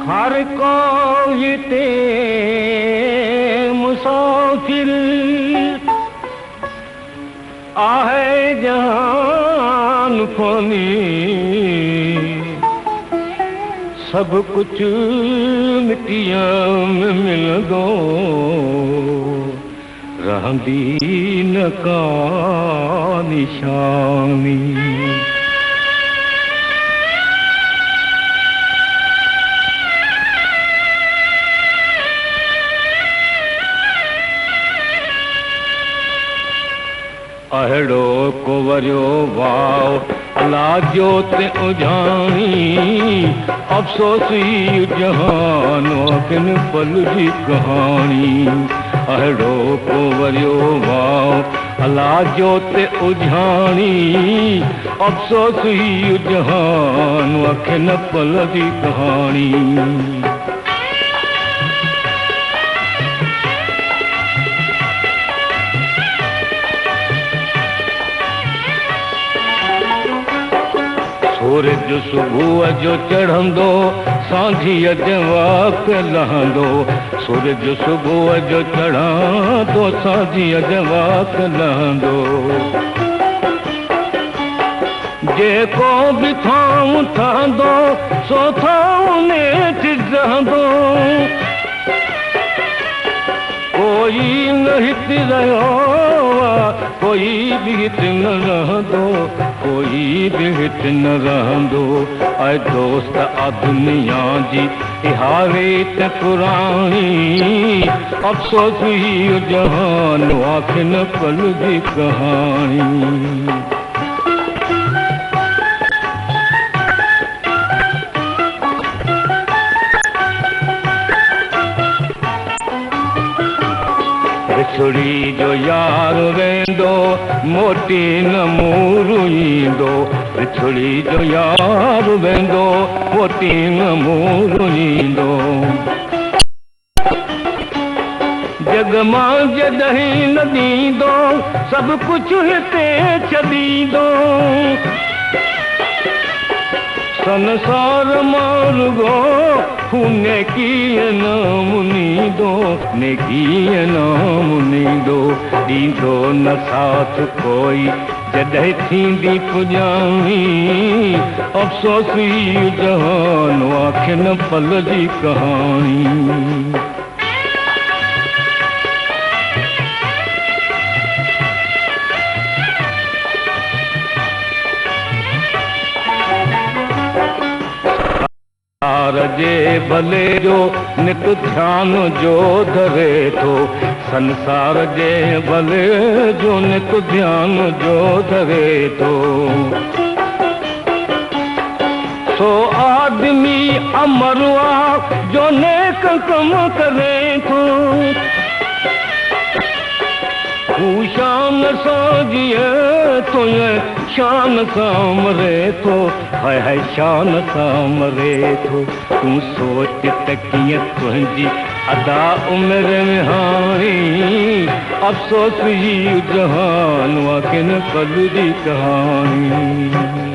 हर कोई ते मुसाफिर आहे जहान फ़ानी, सब कुछ मिट्टिया में मिलंदो, रहंदी न का निशानी। अहिड़ो को वरियो वाओ अल्लाह जो ते उजाणी, अफ़सोस ही जहान किन पल जी कहानी। अहिड़ो को वरियो वाओ अल्लाह जो ते उजाणी, अफ़सोस ही जहान किन पल जी कहानी। सूरज सुबह जो चढ़ंदो, सांझीअ जे वक़्त लहंदो। सूरज सुबह जो चढ़ंदो, सांझीअ जे वक़्त लहंदो। जेको भी थाऊं ठहंदो, सो थाऊं नेठ रहंदो। कोई न हित रहियो, कोई भी हित न रहंदो, कोई भी हित न रहंदो। ऐं दोस्त आ दुनिया जी इहा रीत पुराणी, अफ़सोस ही जहान आखिन पल जी कहानी। विछड़ी जो यार वेंदो, मोटी न मूरु ईंदो। विछड़ी जो यार वेंदो, मोटी न मूरु ईंदो। जग मां जॾहिं न ॾींदो, सभु कुझु हिते छॾींदो। संसार मारुगो नेकीअ नाम नींदो, नेकीअ नाम नींदो। ॾींदो न साथ कोई जॾहिं थींदी पुॼाणी, अफ़सोस ही जहान आखिन पल जी कहानी। संसार जे भले जो नित ध्यान जो धरे थो, संसार जे भले जो नित ध्यान जो धरे थो। सो आदमी अमरवा जो नेक कम करे थो। शान सां जिए थो, शान सां मरे थो, हाय हाय शान सां मरे थो। तूं सोच त कीअं तुंहिंजी अदा उमिरि में हाणी, अफ़सोस ही जहान किन पल जी कहानी।